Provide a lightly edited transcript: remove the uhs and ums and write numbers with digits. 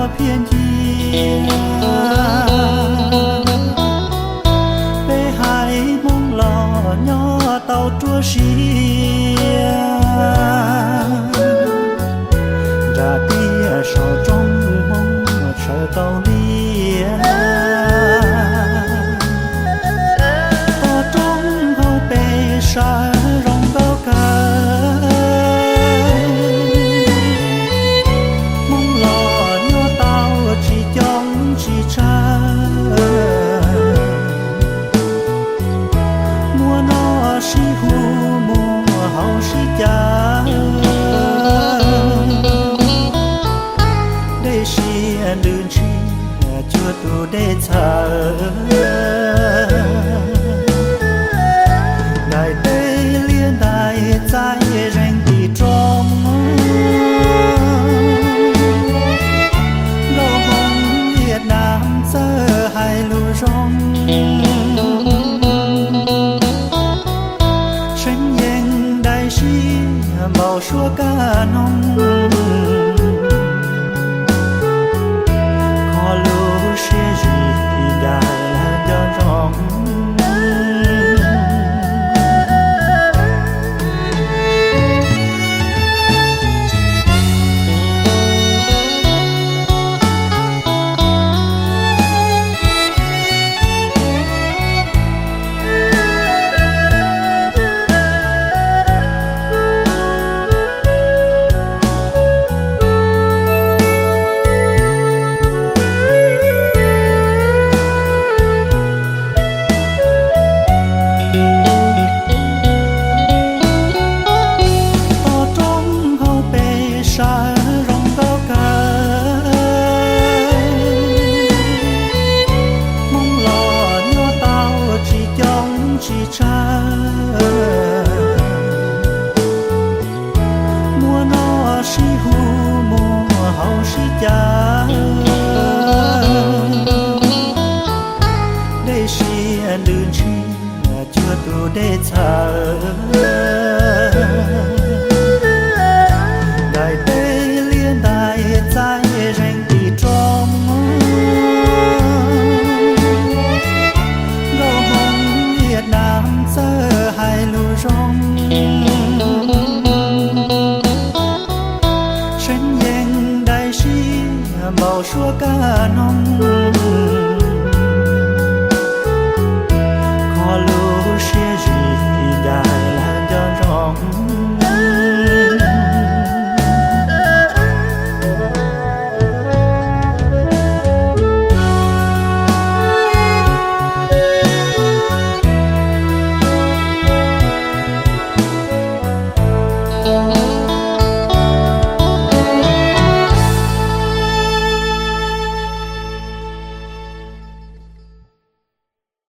mua phiền chia về hai mong lò nhỏ tàu chua xia ra tia sau trong mong chờ tàu lia to trong hậu bề sa rong cao ca mong lò nhỏ tàu chỉ trong chỉ cha mua nó si hu mua hậu si cha để si đường chi chưa tu để chờ đại tây liên đại trái rèn đi trong gấu hồng Việt Nam giờ hai lũ rong sinh nhiên đại sĩ màu xua ca nông khó lũ sẽ gì đại là cho rong mua nó si hu mua hậu si cha để si đường chi chưa tu để chờ đại tây liên đại trái rèn đi trong gấu hồng Việt Nam giờ hai lũ rong sinh nhiên đại sĩ màu xua ca nông khó lũ sẽ gì đại là cho rong